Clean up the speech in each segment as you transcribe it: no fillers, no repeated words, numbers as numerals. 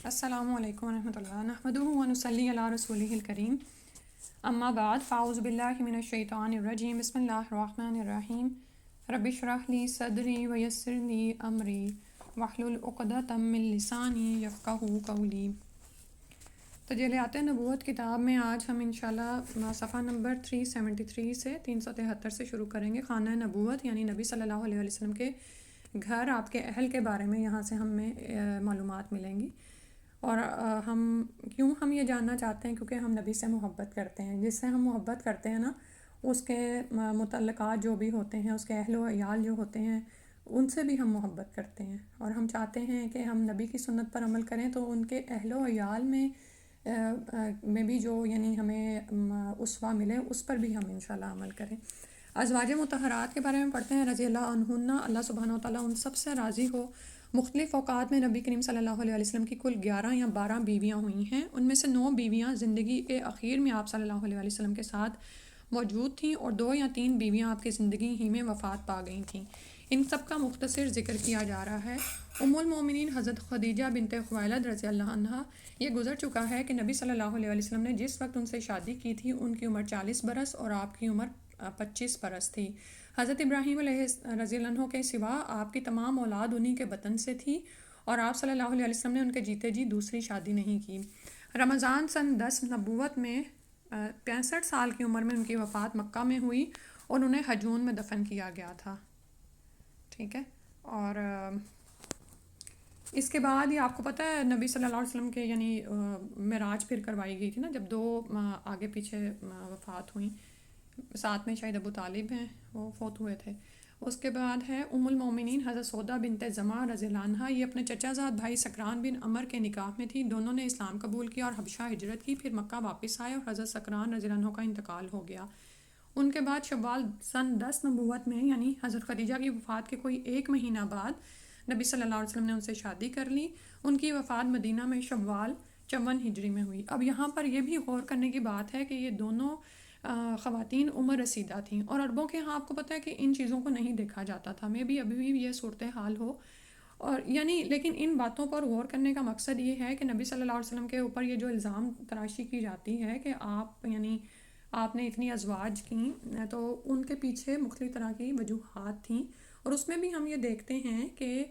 السلام علیکم ورحمۃ اللہ نحمدہ ونصلی علی رسولہ الکریم اما بعد فاعوذ باللہ من الشیطان الرجیم بسم اللہ الرحمن الرحیم رب اشرح لی صدری ویسر لی امری واحلل عقدۃ من لسانی یفقہوا قولی۔ تجلیات نبوت کتاب میں آج ہم انشاءاللہ صفحہ نمبر 373 سے 373 سے شروع کریں گے۔ خانہ نبوت یعنی نبی صلی اللہ علیہ وسلم کے گھر، آپ کے اہل کے بارے میں یہاں سے ہمیں معلومات ملیں گی۔ اور ہم یہ جاننا چاہتے ہیں کیونکہ ہم نبی سے محبت کرتے ہیں۔ جس سے ہم محبت کرتے ہیں نا، اس کے متعلقات جو بھی ہوتے ہیں، اس کے اہل و عیال جو ہوتے ہیں، ان سے بھی ہم محبت کرتے ہیں، اور ہم چاہتے ہیں کہ ہم نبی کی سنت پر عمل کریں تو ان کے اہل و عیال میں بھی جو یعنی ہمیں اسوہ ملے، اس پر بھی ہم انشاءاللہ عمل کریں۔ ازواج مطہرات کے بارے میں پڑھتے ہیں۔ رضی اللہ عنہن، اللہ سبحانہ وتعالیٰ ان سب سے راضی ہو۔ مختلف اوقات میں نبی کریم صلی اللہ علیہ وسلم کی کل 11 یا 12 بیویاں ہوئی ہیں۔ ان میں سے 9 بیویاں زندگی کے اخیر میں آپ صلی اللہ علیہ وسلم کے ساتھ موجود تھیں، اور 2 یا 3 بیویاں آپ کی زندگی ہی میں وفات پا گئی تھیں۔ ان سب کا مختصر ذکر کیا جا رہا ہے۔ ام المومنین حضرت خدیجہ بنت خویلد رضی اللہ عنہا، یہ گزر چکا ہے کہ نبی صلی اللہ علیہ وسلم نے جس وقت ان سے شادی کی تھی ان کی عمر 40 برس اور آپ کی عمر 25 برس تھی۔ حضرت ابراہیم علیہ رضی اللہ عنہ کے سوا آپ کی تمام اولاد انہی کے بطن سے تھی، اور آپ صلی اللہ علیہ وسلم نے ان کے جیتے جی دوسری شادی نہیں کی۔ رمضان سن 10 نبوت میں 65 سال کی عمر میں ان کی وفات مکہ میں ہوئی، اور انہیں حجون میں دفن کیا گیا تھا۔ ٹھیک ہے، اور اس کے بعد یہ آپ کو پتہ ہے نبی صلی اللہ علیہ وسلم کے یعنی معراج پھر کروائی گئی تھی نا، جب 2 آگے پیچھے وفات ہوئیں۔ ساتھ میں شاید ابو طالب ہیں، وہ فوت ہوئے تھے۔ اس کے بعد ہے ام المومنین حضرت سودا بنت زمع رضی اللہ عنہا، یہ اپنے چچا زاد بھائی سکران بن عمر کے نکاح میں تھی۔ دونوں نے اسلام قبول کیا اور حبشہ ہجرت کی، پھر مکہ واپس آئے اور حضرت سکران رضی اللہ عنہ کا انتقال ہو گیا۔ ان کے بعد شوال سن 10 نبوت میں یعنی حضرت خدیجہ کی وفات کے کوئی 1 مہینہ بعد نبی صلی اللہ علیہ وسلم نے ان سے شادی کر لی۔ ان کی وفات مدینہ میں شوال 54 ہجری میں ہوئی۔ اب یہاں پر یہ بھی غور کرنے کی بات ہے کہ یہ دونوں خواتین عمر رسیدہ تھیں، اور عربوں کے ہاں آپ کو پتہ ہے کہ ان چیزوں کو نہیں دیکھا جاتا تھا، میں بھی ابھی بھی یہ صورتحال ہو، اور یعنی لیکن ان باتوں پر غور کرنے کا مقصد یہ ہے کہ نبی صلی اللہ علیہ وسلم کے اوپر یہ جو الزام تراشی کی جاتی ہے کہ آپ نے اتنی ازواج کیں، تو ان کے پیچھے مختلف طرح کی وجوہات تھیں، اور اس میں بھی ہم یہ دیکھتے ہیں کہ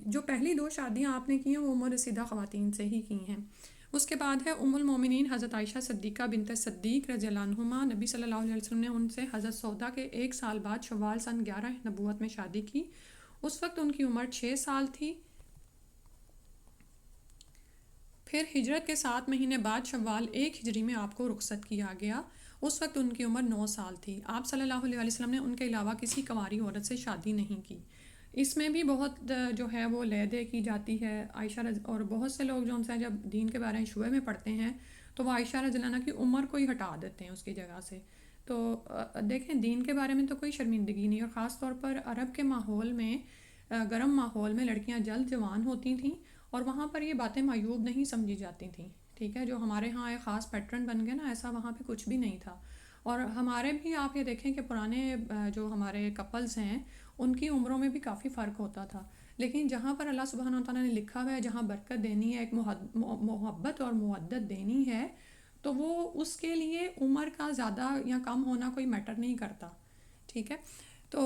جو پہلی 2 شادیاں آپ نے کی ہیں وہ عمر رسیدہ خواتین سے ہی کی ہیں۔ اس کے بعد ہے ام المومنین حضرت عائشہ صدیقہ بنت صدیق رضی اللہ عنہما، نبی صلی اللہ علیہ وسلم نے ان سے حضرت سودا کے 1 سال بعد شوال سن 11 نبوت میں شادی کی۔ اس وقت ان کی عمر 6 سال تھی۔ پھر ہجرت کے 7 مہینے بعد شوال 1 ہجری میں آپ کو رخصت کیا گیا، اس وقت ان کی عمر 9 سال تھی۔ آپ صلی اللہ علیہ وسلم نے ان کے علاوہ کسی کنواری عورت سے شادی نہیں کی۔ اس میں بھی بہت جو ہے وہ لہدے کی جاتی ہے عائشہ اور بہت سے لوگ جو ان سے جب دین کے بارے میں شعبے میں پڑھتے ہیں تو وہ عائشہ رضی اللہ عنہ کی عمر کو ہی ہٹا دیتے ہیں اس کی جگہ سے۔ تو دیکھیں دین کے بارے میں تو کوئی شرمندگی نہیں، اور خاص طور پر عرب کے ماحول میں، گرم ماحول میں لڑکیاں جلد جوان ہوتی تھیں، اور وہاں پر یہ باتیں معیوب نہیں سمجھی جاتی تھیں۔ ٹھیک ہے، جو ہمارے ہاں ایک خاص پیٹرن بن گیا نا، ایسا وہاں پہ کچھ بھی نہیں تھا۔ اور ہمارے بھی آپ یہ دیکھیں کہ پرانے جو ہمارے کپلز ہیں ان کی عمروں میں بھی کافی فرق ہوتا تھا، لیکن جہاں پر اللہ سبحانہ وتعالیٰ نے لکھا ہوا ہے جہاں برکت دینی ہے، ایک محبت اور مودت دینی ہے، تو وہ اس کے لیے عمر کا زیادہ یا کم ہونا کوئی میٹر نہیں کرتا۔ ٹھیک ہے، تو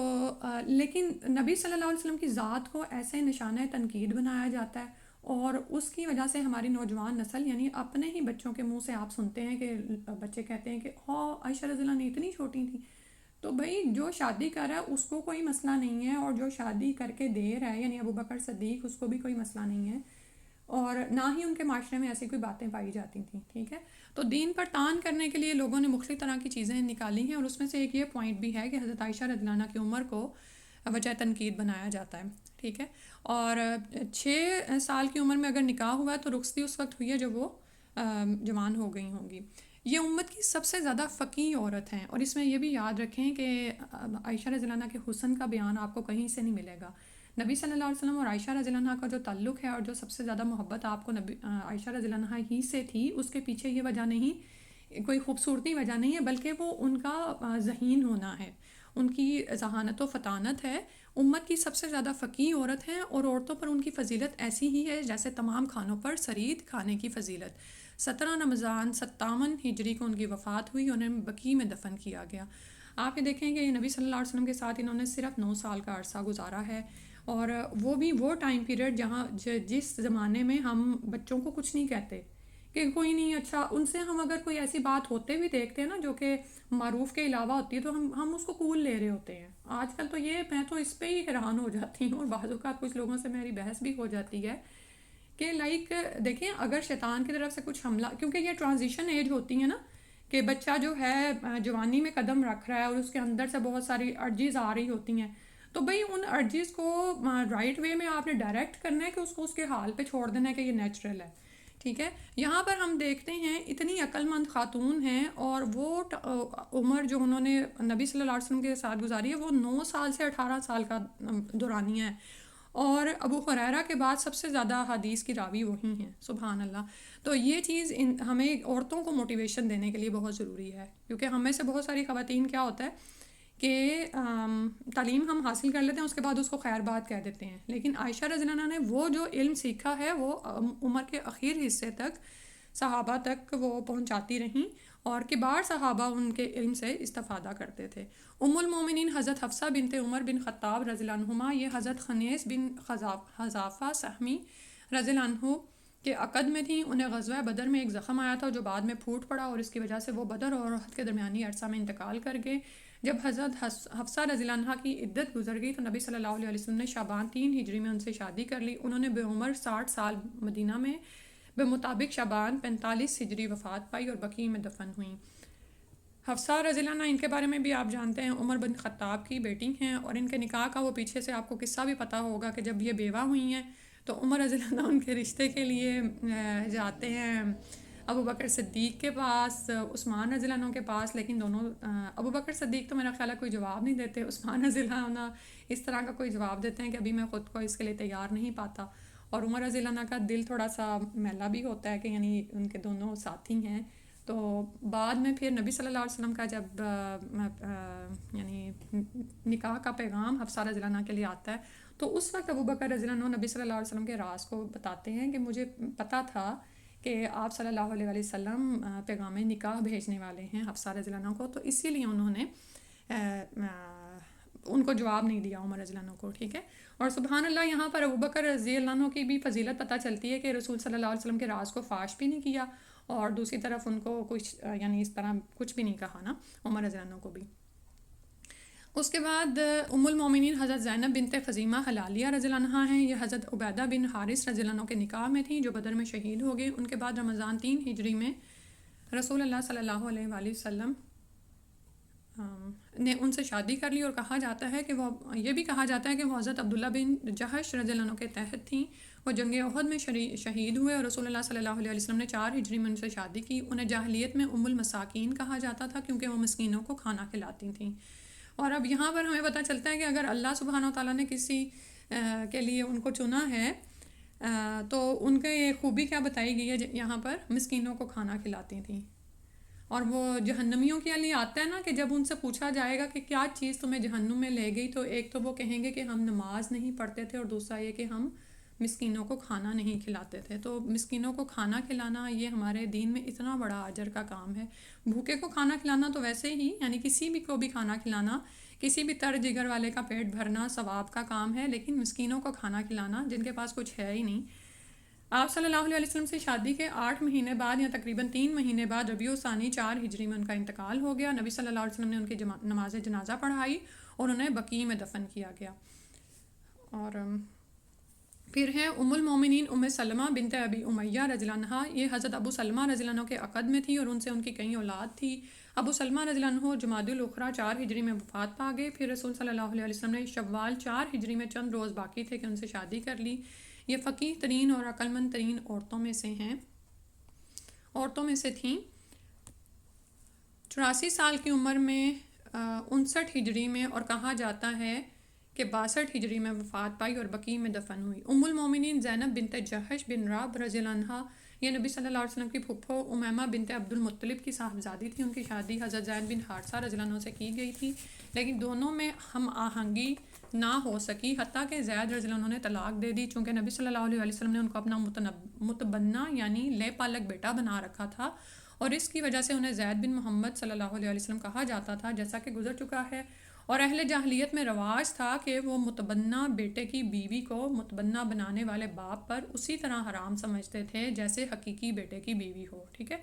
لیکن نبی صلی اللہ علیہ وسلم کی ذات کو ایسے نشانہ تنقید بنایا جاتا ہے، اور اس کی وجہ سے ہماری نوجوان نسل یعنی اپنے ہی بچوں کے منہ سے آپ سنتے ہیں کہ بچے کہتے ہیں کہ عائشہ رضی اللہ عنہ اتنی چھوٹی تھی۔ تو بھائی جو شادی کر رہا ہے اس کو کوئی مسئلہ نہیں ہے، اور جو شادی کر کے دے رہا ہے یعنی ابو بکر صدیق، اس کو بھی کوئی مسئلہ نہیں ہے، اور نہ ہی ان کے معاشرے میں ایسی کوئی باتیں پائی جاتی تھیں۔ ٹھیک ہے، تو دین پر تان کرنے کے لیے لوگوں نے مختلف طرح کی چیزیں نکالی ہیں، اور اس میں سے ایک یہ پوائنٹ بھی ہے کہ حضرت عائشہ رضی اللہ عنہ کی عمر کو وجہ تنقید بنایا جاتا ہے۔ ٹھیک ہے، اور 6 سال کی عمر میں اگر نکاح ہوا ہے تو رخصتی اس وقت ہوئی ہے جب وہ جوان ہو گئی ہوں گی۔ یہ امت کی سب سے زیادہ فقیہ عورت ہیں، اور اس میں یہ بھی یاد رکھیں کہ عائشہ رضی اللہ عنہ کے حسن کا بیان آپ کو کہیں سے نہیں ملے گا۔ نبی صلی اللہ علیہ وسلم اور عائشہ رضی اللہ عنہ کا جو تعلق ہے، اور جو سب سے زیادہ محبت آپ کو عائشہ رضی اللہ عنہ ہی سے تھی، اس کے پیچھے یہ وجہ نہیں، کوئی خوبصورتی وجہ نہیں ہے، بلکہ وہ ان کا ذہین ہونا ہے، ان کی ذہانت و فطانت ہے، امت کی سب سے زیادہ فقیہ عورت ہیں، اور عورتوں پر ان کی فضیلت ایسی ہی ہے جیسے تمام کھانوں پر سرید کھانے کی فضیلت۔ 17 رمضان 57 ہجری کو ان کی وفات ہوئی، انہیں بقیع میں دفن کیا گیا۔ آپ یہ دیکھیں کہ نبی صلی اللہ علیہ وسلم کے ساتھ انہوں نے صرف 9 سال کا عرصہ گزارا ہے، اور وہ بھی وہ ٹائم پیریڈ جہاں جس زمانے میں ہم بچوں کو کچھ نہیں کہتے کہ کوئی نہیں، اچھا ان سے ہم اگر کوئی ایسی بات ہوتے بھی دیکھتے ہیں نا جو کہ معروف کے علاوہ ہوتی ہے تو ہم اس کو قبول لے رہے ہوتے ہیں۔ آج کل تو یہ میں تو اس پہ ہی حیران ہو جاتی ہوں، اور بعض اوقات کچھ لوگوں سے میری بحث بھی ہو جاتی ہے کہ دیکھیں اگر شیطان کی طرف سے کچھ حملہ، کیونکہ یہ ٹرانزیشن ایج ہوتی ہے نا کہ بچہ جو ہے جوانی میں قدم رکھ رہا ہے اور اس کے اندر سے بہت ساری ارجیز آ رہی ہوتی ہیں، تو بھئی ان ارجیز کو رائٹ وے میں آپ نے ڈائریکٹ کرنا ہے کہ اس کو اس کے حال پہ چھوڑ دینا ہے کہ یہ نیچرل ہے، ٹھیک ہے۔ یہاں پر ہم دیکھتے ہیں اتنی عقل مند خاتون ہیں، اور وہ عمر جو انہوں نے نبی صلی اللہ علیہ وسلم کے ساتھ گزاری ہے وہ 9 سال سے 18 سال کا دورانیہ ہے، اور ابو ہریرہ کے بعد سب سے زیادہ حدیث کی راوی وہی ہیں، سبحان اللہ۔ تو یہ چیز ہمیں عورتوں کو موٹیویشن دینے کے لیے بہت ضروری ہے، کیونکہ ہمیں سے بہت ساری خواتین کیا ہوتا ہے کہ تعلیم ہم حاصل کر لیتے ہیں، اس کے بعد اس کو خیر بات کہہ دیتے ہیں، لیکن عائشہ رضی اللہ عنہا نے وہ جو علم سیکھا ہے وہ عمر کے اخیر حصے تک صحابہ تک وہ پہنچاتی رہیں، اور کبار صحابہ ان کے علم سے استفادہ کرتے تھے۔ ام المومنین حضرت حفصہ بنت عمر بن خطاب رضی اللہ عنہما، یہ حضرت خنیس بن حذافہ سہمی رضی اللہ عنہ کے عقد میں تھیں۔ انہیں غزوہ بدر میں ایک زخم آیا تھا جو بعد میں پھوٹ پڑا، اور اس کی وجہ سے وہ بدر اور احد کے درمیانی عرصہ میں انتقال کر گئے۔ جب حضرت حفصہ رضی اللہ عنہا کی عدت گزر گئی تو نبی صلی اللہ علیہ وسلم نے شعبان 3 ہجری میں ان سے شادی کر لی۔ انہوں نے بعمر 60 سال مدینہ میں بمطابق شعبان 45 ہجری وفات پائی اور بقیع میں دفن ہوئیں۔ حفصہ رضی اللہ عنہ، ان کے بارے میں بھی آپ جانتے ہیں، عمر بن خطاب کی بیٹی ہیں، اور ان کے نکاح کا وہ پیچھے سے آپ کو قصہ بھی پتہ ہوگا کہ جب یہ بیوہ ہوئی ہیں تو عمر رضی اللہ عنہ ان کے رشتے کے لیے جاتے ہیں ابو بکر صدیق کے پاس، عثمان رضی اللہ عنہ کے پاس، لیکن دونوں ابو بکر صدیق تو میرا خیال ہے کوئی جواب نہیں دیتے، عثمان رضی اللہ عنہ اس طرح کا کوئی جواب دیتے ہیں کہ ابھی میں خود کو اس کے لیے تیار نہیں پاتا، اور عمر رضی اللہ عنہ کا دل تھوڑا سا میلا بھی ہوتا ہے کہ یعنی ان کے دونوں ساتھی ہیں۔ تو بعد میں پھر نبی صلی اللہ علیہ وسلم کا جب یعنی نکاح کا پیغام حفصہ رضی اللہ عنہ کے لیے آتا ہے تو اس وقت ابو بکر رضی اللہ عنہ نبی صلی اللہ علیہ وسلم کے راز کو بتاتے ہیں کہ مجھے پتہ تھا کہ آپ صلی اللہ علیہ وسلم پیغام نکاح بھیجنے والے ہیں حفصہ رضی اللہ عنہ کو، تو اسی لیے انہوں نے ان کو جواب نہیں دیا عمر رضی اللہ عنہ کو، ٹھیک ہے۔ اور سبحان اللہ، یہاں پر ابو بکر رضی اللہ عنہ کی بھی فضیلت پتہ چلتی ہے کہ رسول صلی اللہ علیہ وسلم کے راز کو فاش بھی نہیں کیا، اور دوسری طرف ان کو کچھ یعنی اس طرح کچھ بھی نہیں کہا نا عمر رضی اللہ عنہ کو بھی۔ اس کے بعد ام المومنین حضرت زینب بنت خزیمہ حلالیہ رضی اللہ عنہا ہیں، یہ حضرت عبیدہ بن حارث رضی اللہ عنہ کے نکاح میں تھیں جو بدر میں شہید ہو گئے۔ ان کے بعد رمضان 3 ہجری میں رسول اللہ صلی اللہ علیہ وآلہ وسلم نے ان سے شادی کر لی، اور کہا جاتا ہے کہ وہ یہ بھی کہا جاتا ہے کہ وہ حضرت عبداللہ بن جہش رضی اللہ عنہ کے تحت تھیں۔ وہ جنگ احد میں شہید ہوئے، اور رسول اللہ صلی اللہ علیہ وسلم نے 4 ہجری میں ان سے شادی کی۔ انہیں جاہلیت میں ام المساکین کہا جاتا تھا کیونکہ وہ مسکینوں کو کھانا کھلاتی تھیں۔ اور اب یہاں پر ہمیں پتہ چلتا ہے کہ اگر اللہ سبحانہ و تعالیٰ نے کسی کے لیے ان کو چنا ہے تو ان کے یہ خوبی کیا بتائی گئی ہے، یہاں پر مسکینوں کو کھانا کھلاتی تھیں۔ اور وہ جہنمیوں کے لیے آتا ہے نا کہ جب ان سے پوچھا جائے گا کہ کیا چیز تمہیں جہنم میں لے گئی، تو ایک تو وہ کہیں گے کہ ہم نماز نہیں پڑھتے تھے، اور دوسرا یہ کہ ہم مسکینوں کو کھانا نہیں کھلاتے تھے۔ تو مسکینوں کو کھانا کھلانا یہ ہمارے دین میں اتنا بڑا اجر کا کام ہے۔ بھوکے کو کھانا کھلانا تو ویسے ہی یعنی کسی بھی کو بھی کھانا کھلانا، کسی بھی تر جگر والے کا پیٹ بھرنا ثواب کا کام ہے، لیکن مسکینوں کو کھانا کھلانا جن کے پاس کچھ ہے ہی نہیں۔ آپ صلی اللہ علیہ وسلم سے شادی کے 8 مہینے بعد یا تقریباً 3 مہینے بعد ربیع الثانی 4 ہجری میں ان کا انتقال ہو گیا۔ نبی صلی اللہ علیہ وسلم نے ان کی نماز جنازہ پڑھائی اور انہیں بقیع میں دفن کیا گیا۔ اور پھر ہے ام المومنین ام سلمہ بنت ابی امیہ رضی اللہ عنہا، یہ حضرت ابو سلمہ رضی اللہ عنہ کے عقد میں تھی اور ان سے ان کی کئی اولاد تھی۔ ابو سلمہ رضی اللہ عنہ جمادی الاخری 4 ہجری میں وفات پا گئے۔ پھر رسول صلی اللہ علیہ وسلم نے شوال 4 ہجری میں چند روز باقی تھے کہ ان سے شادی کر لی۔ یہ فقیہ ترین اور عقل مند ترین عورتوں میں سے تھیں۔ 84 سال کی عمر میں 59 ہجری میں، اور کہا جاتا ہے کہ 62 ہجری میں وفات پائی اور بقیع میں دفن ہوئی۔ ام المومنین زینب بنت جحش بن راب رضی اللہ عنہ یہ نبی صلی اللہ علیہ وسلم کی پھپھو امیمہ بنت عبد المطلب کی صاحبزادی تھی۔ ان کی شادی حضرت زید بن حارثہ رضی اللہ عنہ سے کی گئی تھی، لیکن دونوں میں ہم آہنگی نہ ہو سکی، حتیٰ کہ زید رضی اللہ عنہ نے طلاق دے دی، چونکہ نبی صلی اللہ علیہ وسلم نے ان کو اپنا متبنہ یعنی لے پالک بیٹا بنا رکھا تھا، اور اس کی وجہ سے انہیں زید بن محمد صلی اللہ علیہ وسلم کہا جاتا تھا، جیسا کہ گزر چکا ہے۔ اور اہل جاہلیت میں رواج تھا کہ وہ متبنہ بیٹے کی بیوی کو متبنہ بنانے والے باپ پر اسی طرح حرام سمجھتے تھے جیسے حقیقی بیٹے کی بیوی ہو، ٹھیک ہے۔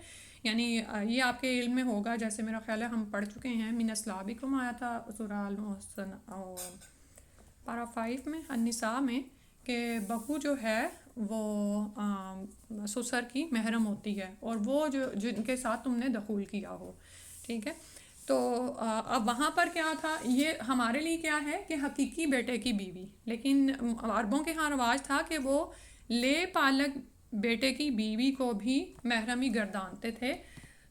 یعنی یہ آپ کے علم میں ہوگا، جیسے میرا خیال ہے ہم پڑھ چکے ہیں، من اسلابکم آیا تھا سورہ المحسن پارہ 5 میں النساء میں، کہ بہو جو ہے وہ سسر کی محرم ہوتی ہے، اور وہ جو جن کے ساتھ تم نے دخول کیا ہو، ٹھیک ہے۔ تو اب وہاں پر کیا تھا، یہ ہمارے لیے کیا ہے کہ حقیقی بیٹے کی بیوی، لیکن عربوں کے ہاں رواج تھا کہ وہ لے پالک بیٹے کی بیوی کو بھی محرمی گردانتے تھے۔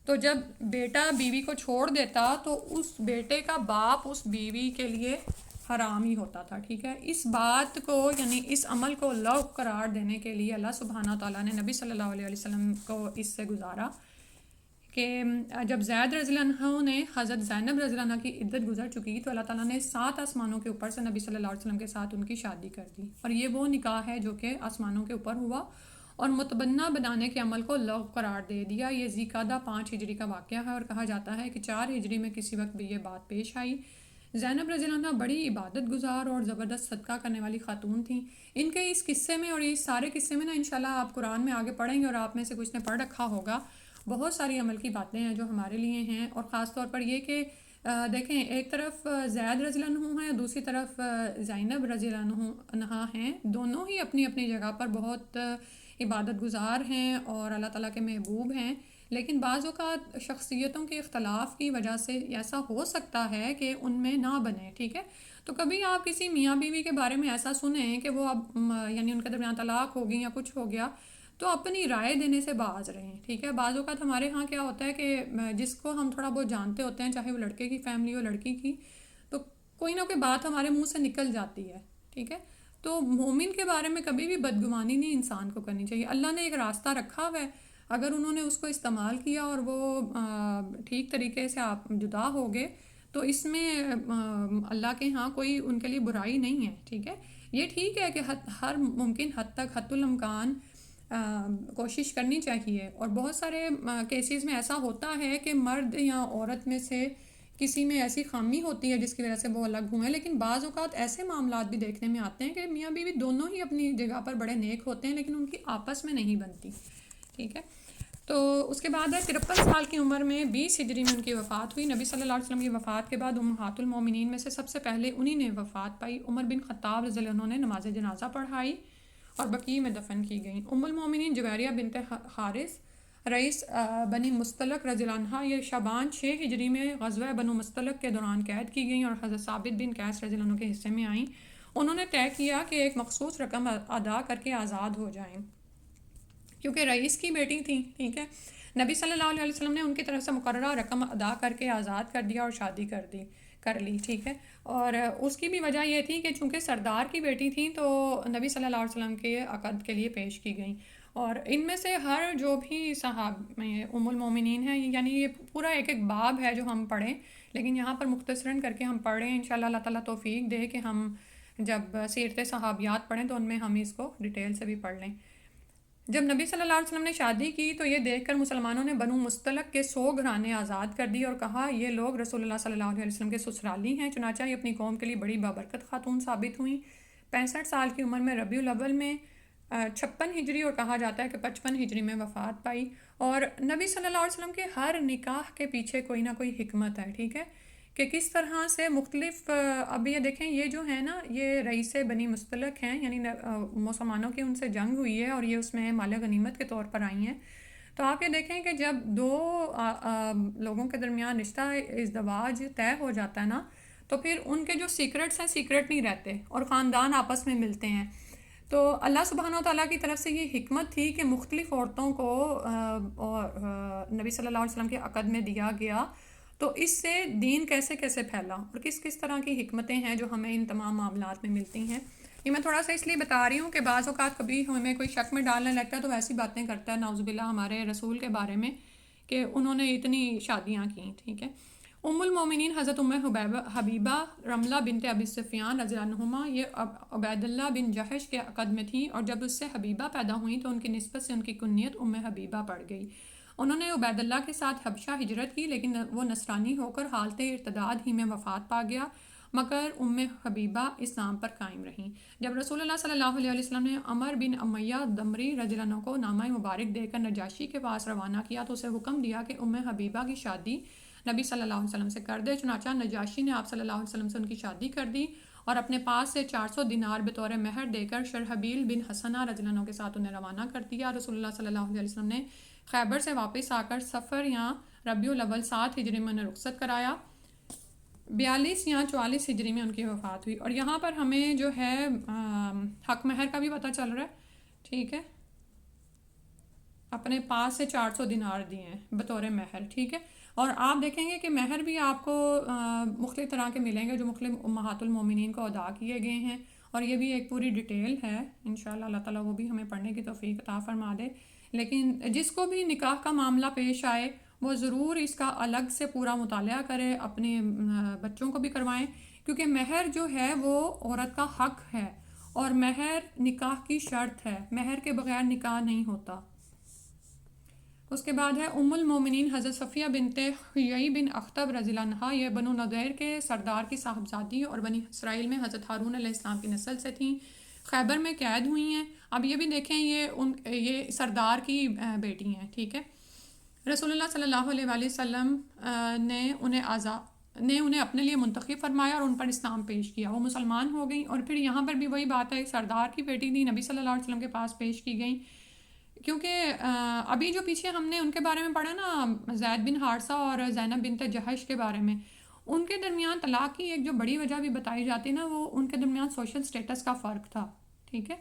تو جب بیٹا بیوی کو چھوڑ دیتا تو اس بیٹے کا باپ اس بیوی کے لیے حرام ہی ہوتا تھا، ٹھیک ہے۔ اس بات کو یعنی اس عمل کو لغو قرار دینے کے لیے اللہ سبحانہ تعالیٰ نے نبی صلی اللہ علیہ وسلم کو اس سے گزارا کہ جب زید رضی اللہ عنہ نے حضرت زینب رضی اللہ عنہ کی عدت گزر چکی تو اللہ تعالیٰ نے 7 آسمانوں کے اوپر سے نبی صلی اللہ علیہ وسلم کے ساتھ ان کی شادی کر دی، اور یہ وہ نکاح ہے جو کہ آسمانوں کے اوپر ہوا، اور متبنہ بنانے کے عمل کو لغو قرار دے دیا۔ یہ ذوالقعدہ 5 ہجری کا واقعہ ہے، اور کہا جاتا ہے کہ 4 ہجری میں کسی وقت بھی یہ بات پیش آئی۔ زینب رضی اللہ عنہ بڑی عبادت گزار اور زبردست صدقہ کرنے والی خاتون تھیں۔ ان کے اس قصے میں اور اس سارے قصے میں انشاءاللہ آپ قرآن میں آگے پڑھیں گے، اور آپ میں سے کچھ نے پڑھ رکھا ہوگا، بہت ساری عمل کی باتیں ہیں جو ہمارے لیے ہیں، اور خاص طور پر یہ کہ دیکھیں ایک طرف زید رضی اللہ عنہ ہیں، دوسری طرف زینب رضی اللہ عنہ ہیں، دونوں ہی اپنی اپنی جگہ پر بہت عبادت گزار ہیں اور اللہ تعالیٰ کے محبوب ہیں، لیکن بعض اوقات شخصیتوں کے اختلاف کی وجہ سے ایسا ہو سکتا ہے کہ ان میں نہ بنے، ٹھیک ہے۔ تو کبھی آپ کسی میاں بیوی کے بارے میں ایسا سنیں کہ وہ اب یعنی ان کے درمیان طلاق ہو گئی یا کچھ ہو گیا، تو اپنی رائے دینے سے باز رہیں، ٹھیک ہے۔ بعض اوقات ہمارے ہاں کیا ہوتا ہے کہ جس کو ہم تھوڑا بہت جانتے ہوتے ہیں، چاہے وہ لڑکے کی فیملی ہو لڑکی کی، تو کوئی نہ کوئی بات ہمارے منہ سے نکل جاتی ہے، ٹھیک ہے۔ تو مومن کے بارے میں کبھی بھی بدگمانی نہیں انسان کو کرنی چاہیے۔ اللہ نے ایک راستہ رکھا ہوا ہے، اگر انہوں نے اس کو استعمال کیا اور وہ ٹھیک طریقے سے آپ جدا ہو گئے تو اس میں اللہ کے ہاں کوئی ان کے لیے برائی نہیں ہے، ٹھیک ہے۔ یہ ٹھیک ہے کہ ہر ممکن حد تک حد الامکان کوشش کرنی چاہیے، اور بہت سارے کیسز میں ایسا ہوتا ہے کہ مرد یا عورت میں سے کسی میں ایسی خامی ہوتی ہے جس کی وجہ سے وہ الگ ہوئے ہیں، لیکن بعض اوقات ایسے معاملات بھی دیکھنے میں آتے ہیں کہ میاں بیوی دونوں ہی اپنی جگہ پر بڑے نیک ہوتے ہیں لیکن ان کی آپس میں نہیں بنتی، ٹھیک ہے۔ تو اس کے بعد 53 سال کی عمر میں 20 ہجری میں ان کی وفات ہوئی۔ نبی صلی اللہ علیہ وسلم کی وفات کے بعد امہات المومنین میں سے سب سے پہلے انہی نے وفات پائی۔ عمر بن خطاب رضی اللہ عنہ نے نماز جنازہ پڑھائی اور بقیع میں دفن کی گئیں۔ ام المومنین جویریہ بنت حارث رئیس بنی مستلق رضی اللہ عنہ یہ شعبان 6 ہجری میں غزوہ بنو مستلق کے دوران قید کی گئیں اور حضرت ثابت بن قیس رضی اللہ عنہ کے حصے میں آئیں۔ انہوں نے طے کیا کہ ایک مخصوص رقم ادا کر کے آزاد ہو جائیں، کیونکہ رئیس کی بیٹی تھیں، ٹھیک ہے۔ نبی صلی اللہ علیہ وسلم نے ان کی طرف سے مقررہ رقم ادا کر کے آزاد کر دیا اور شادی کر لی، ٹھیک ہے۔ اور اس کی بھی وجہ یہ تھی کہ چونکہ سردار کی بیٹی تھیں تو نبی صلی اللہ علیہ وسلم کے عقد کے لیے پیش کی گئیں، اور ان میں سے ہر جو بھی صحابہ ام المومنین ہیں، یعنی یہ پورا ایک ایک باب ہے جو ہم پڑھیں، لیکن یہاں پر مختصراً کر کے ہم پڑھ رہے ہیں، انشاءاللہ اللہ تعالیٰ توفیق دے کہ ہم جب سیرت صحابیات پڑھیں تو ان میں ہم اس کو ڈیٹیل سے بھی پڑھ لیں۔ جب نبی صلی اللہ علیہ وسلم نے شادی کی تو یہ دیکھ کر مسلمانوں نے بنو مستلق کے 100 گھرانے آزاد کر دی اور کہا یہ لوگ رسول اللہ صلی اللہ علیہ وسلم کے سسرالی ہیں، چنانچہ یہ اپنی قوم کے لیے بڑی بابرکت خاتون ثابت ہوئیں۔ 65 سال کی عمر میں ربیع الاول میں 56 ہجری اور کہا جاتا ہے کہ 55 ہجری میں وفات پائی، اور نبی صلی اللہ علیہ وسلم کے ہر نکاح کے پیچھے کوئی نہ کوئی حکمت ہے، ٹھیک ہے، کہ کس طرح سے مختلف اب یہ دیکھیں یہ جو ہے نا یہ رئیس بنی مستلق ہیں، یعنی مسلمانوں کی ان سے جنگ ہوئی ہے اور یہ اس میں مال غنیمت کے طور پر آئی ہیں، تو آپ یہ دیکھیں کہ جب دو لوگوں کے درمیان رشتہ ازدواج طے ہو جاتا ہے نا تو پھر ان کے جو سیکرٹس ہیں سیکرٹ نہیں رہتے اور خاندان آپس میں ملتے ہیں۔ تو اللہ سبحانہ و تعالیٰ کی طرف سے یہ حکمت تھی کہ مختلف عورتوں کو نبی صلی اللہ علیہ وسلم کے عقد میں دیا گیا، تو اس سے دین کیسے کیسے پھیلا اور کس کس طرح کی حکمتیں ہیں جو ہمیں ان تمام معاملات میں ملتی ہیں. یہ میں تھوڑا سا اس لیے بتا رہی ہوں کہ بعض اوقات کبھی ہمیں کوئی شک میں ڈالنے لگتا ہے تو ویسی باتیں کرتا ہے نعوذ باللہ ہمارے رسول کے بارے میں کہ انہوں نے اتنی شادیاں کیں. ٹھیک ہے. ام المومنین حضرت حبیبہ رملہ بنت ابی سفیان رضی اللہ عنہما یہ عبید اللہ بن جحش کے عقد میں تھیں، اور جب اس سے حبیبہ پیدا ہوئیں تو ان کی نسبت سے ان کی کنیت ام حبیبہ پڑ گئی. انہوں نے عبید اللہ کے ساتھ حبشہ ہجرت کی، لیکن وہ نصرانی ہو کر حالت ارتداد ہی میں وفات پا گیا، مگر ام حبیبہ اسلام پر قائم رہیں. جب رسول اللہ صلی اللہ علیہ وسلم نے عمر بن امیہ دمری رضی اللہ عنہ کو نامہ مبارک دے کر نجاشی کے پاس روانہ کیا تو اسے حکم دیا کہ ام حبیبہ کی شادی نبی صلی اللہ علیہ وسلم سے کر دے. چنانچہ نجاشی نے آپ صلی اللہ علیہ وسلم سے ان کی شادی کر دی اور اپنے پاس سے 400 دینار بطور مہر دے کر شرحبیل بن حسنہ رضی اللہ عنہ کے ساتھ انہیں روانہ کر دیا. رسول اللہ صلی اللہ علیہ وسلم نے خیبر سے واپس آ کر سفر یا ربیع الاول 7 ہجری میں انہیں رخصت کرایا. 42 یا 44 ہجری میں ان کی وفات ہوئی. اور یہاں پر ہمیں جو ہے حق مہر کا بھی پتہ چل رہا ہے. ٹھیک ہے. اپنے پاس سے 400 دینار دیے ہیں بطور مہر. ٹھیک ہے. اور آپ دیکھیں گے کہ مہر بھی آپ کو مختلف طرح کے ملیں گے جو مختلف امہات المومنین کو ادا کیے گئے ہیں، اور یہ بھی ایک پوری ڈیٹیل ہے. انشاءاللہ اللہ تعالیٰ وہ بھی ہمیں پڑھنے کی توفیق عطا فرما دے. لیکن جس کو بھی نکاح کا معاملہ پیش آئے وہ ضرور اس کا الگ سے پورا مطالعہ کرے، اپنے بچوں کو بھی کروائیں، کیونکہ مہر جو ہے وہ عورت کا حق ہے اور مہر نکاح کی شرط ہے. مہر کے بغیر نکاح نہیں ہوتا. اس کے بعد ہے ام المومنین حضرت صفیہ بنت حیی بن اخطب رضی اللہ عنہا. یہ بنو نضیر کے سردار کی صاحبزادی اور بنی اسرائیل میں حضرت ہارون علیہ السلام کی نسل سے تھیں. خیبر میں قید ہوئی ہیں. اب یہ بھی دیکھیں یہ سردار کی بیٹی ہیں. ٹھیک ہے. رسول اللہ صلی اللہ علیہ وآلہ وسلم نے انہیں اپنے لیے منتخب فرمایا اور ان پر اسلام پیش کیا. وہ مسلمان ہو گئیں، اور پھر یہاں پر بھی وہی بات ہے، سردار کی بیٹی تھی، نبی صلی اللہ علیہ وسلم کے پاس پیش کی گئیں. کیونکہ ابھی جو پیچھے ہم نے ان کے بارے میں پڑھا نا، زید بن حارثہ اور زینب بنت جحش کے بارے میں، ان کے درمیان طلاق کی ایک جو بڑی وجہ بھی بتائی جاتی ہے نا، وہ ان کے درمیان سوشل سٹیٹس کا فرق تھا. ٹھیک ہے.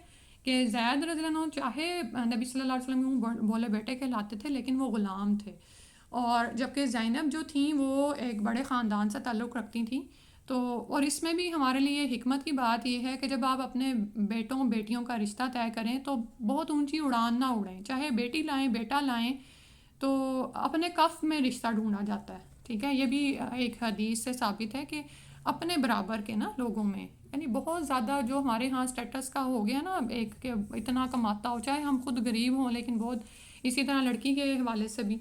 کہ زید رضی اللہ عنہ چاہے نبی صلی اللہ علیہ وسلم بولے بیٹے کہلاتے تھے، لیکن وہ غلام تھے، اور جبکہ زینب جو تھیں وہ ایک بڑے خاندان سے تعلق رکھتی تھیں. تو اور اس میں بھی ہمارے لیے حکمت کی بات یہ ہے کہ جب آپ اپنے بیٹوں بیٹیوں کا رشتہ طے کریں تو بہت اونچی اڑان نہ اڑیں. چاہے بیٹی لائیں بیٹا لائیں تو اپنے کف میں رشتہ ڈھونڈا جاتا ہے. ٹھیک ہے. یہ بھی ایک حدیث سے ثابت ہے کہ اپنے برابر کے نا لوگوں میں، یعنی بہت زیادہ جو ہمارے ہاں سٹیٹس کا ہو گیا نا، ایک کہ اتنا کماتا ہو، چاہے ہم خود غریب ہوں لیکن بہت، اسی طرح لڑکی کے حوالے سے بھی.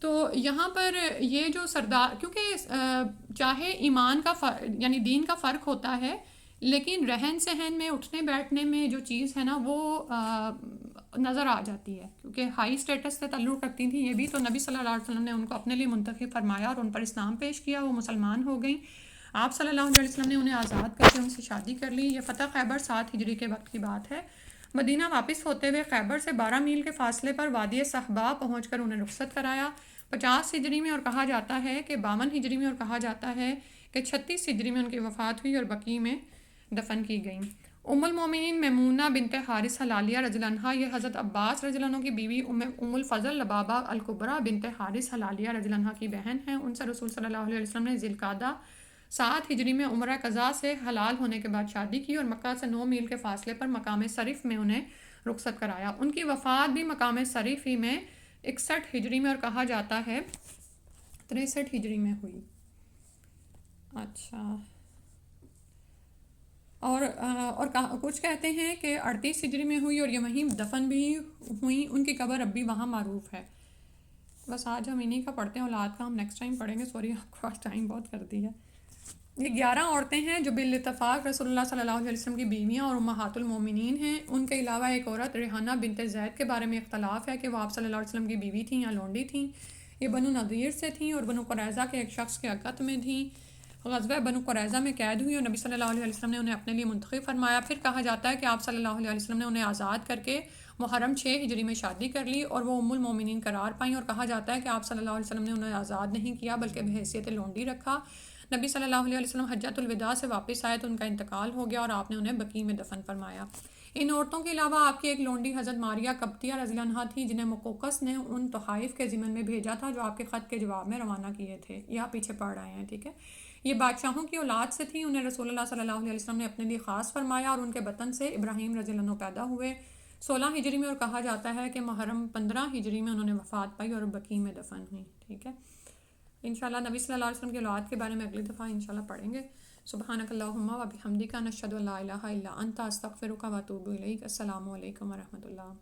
تو یہاں پر یہ جو سردار، کیونکہ چاہے ایمان کا یعنی دین کا فرق ہوتا ہے، لیکن رہن سہن میں، اٹھنے بیٹھنے میں جو چیز ہے نا وہ نظر آ جاتی ہے، کیونکہ ہائی سٹیٹس سے تعلق رکھتی تھیں یہ بھی. تو نبی صلی اللہ علیہ وسلم نے ان کو اپنے لیے منتخب فرمایا اور ان پر اسلام پیش کیا. وہ مسلمان ہو گئیں. آپ صلی اللہ علیہ وسلم نے انہیں آزاد کر کے ان سے شادی کر لی. یہ فتح خیبر 7 ہجری کے وقت کی بات ہے. مدینہ واپس ہوتے ہوئے خیبر سے 12 میل کے فاصلے پر وادی صحبا پہنچ کر انہیں رخصت کرایا. 50 ہجری میں، اور کہا جاتا ہے کہ 52 ہجری میں، اور کہا جاتا ہے کہ 36 ہجری میں ان کی وفات ہوئی اور بقیع میں دفن کی گئیں. ام المومنین میمونہ بنت حارث حلالیہ رضی اللہ عنہا، یہ حضرت عباس رضی اللہ عنہ کی بیوی ام الفضل لبابہ الکبریٰ بنت حارث حلالیہ رضی اللہ عنہ کی بہن ہیں. ان سے رسول صلی اللہ علیہ وسلم نے ذی القعدہ 7 ہجری میں عمرہ قضاء سے حلال ہونے کے بعد شادی کی اور مکہ سے 9 میل کے فاصلے پر مقام صرف میں انہیں رخصت کرایا. ان کی وفات بھی مقام صرف ہی میں 61 ہجری میں، اور کہا جاتا ہے 63 ہجری میں ہوئی. اچھا. اور کچھ کہتے ہیں کہ 38 ہجری میں ہوئی اور یہ وہیں دفن بھی ہوئیں. ان کی قبر اب بھی وہاں معروف ہے. بس آج ہم انہی کا پڑھتے ہیں، اولاد کا ہم نیکسٹ ٹائم پڑھیں گے. سوری آپ کو آج ٹائم بہت کر دی ہے. یہ 11 عورتیں ہیں جو بالاتفاق رسول اللہ صلی اللہ علیہ وسلم کی بیویاں اور امہات المومنین ہیں. ان کے علاوہ ایک عورت ریحانہ بنت زید کے بارے میں اختلاف ہے کہ وہ آپ صلی اللہ علیہ وسلم کی بیوی تھیں یا لونڈی تھیں. یہ بنو نضیر سے تھیں اور بنو قریظہ کے ایک شخص کے عقد میں تھیں. غزوہ بنو قریظہ میں قید ہوئی اور نبی صلی اللہ علیہ وسلم نے انہیں اپنے لیے منتخب فرمایا. پھر کہا جاتا ہے کہ آپ صلی اللہ علیہ وسلم نے انہیں آزاد کر کے محرم 6 ہجری میں شادی کر لی اور وہ ام المومنین قرار پائیں. اور کہا جاتا ہے کہ آپ صلی اللہ علیہ وسلم نے انہیں آزاد نہیں کیا بلکہ بحیثیت لونڈی رکھا. نبی صلی اللہ علیہ وسلم حجۃ الوداع سے واپس آئے تو ان کا انتقال ہو گیا اور آپ نے انہیں بقیع میں دفن فرمایا. ان عورتوں کے علاوہ آپ کی ایک لونڈی حضرت ماریہ قبطیہ رضی اللہ عنہا تھیں جنہیں مقوقس نے ان تحائف کے ضمن میں بھیجا تھا جو آپ کے خط کے جواب میں روانہ کیے تھے. یہ آپ پیچھے پڑھ رہے ہیں. ٹھیک ہے. یہ بادشاہوں کی اولاد سے تھیں. انہیں رسول اللہ صلی اللہ علیہ وسلم نے اپنے لیے خاص فرمایا اور ان کے بطن سے ابراہیم رضی اللہ عنہ پیدا ہوئے 16 ہجری میں، اور کہا جاتا ہے کہ محرم 15 ہجری میں انہوں نے وفات پائی اور بقیع میں دفن ہوئی. ٹھیک ہے. انشاءاللہ نبی صلی اللہ علیہ وسلم کی اولاد کے بارے میں اگلی دفعہ انشاءاللہ پڑھیں گے. سبحانک اللہم و بحمدک نشہد ان لا الہ الا انت استغفرک و اتوب الیک. السلام علیکم ورحمۃ اللہ.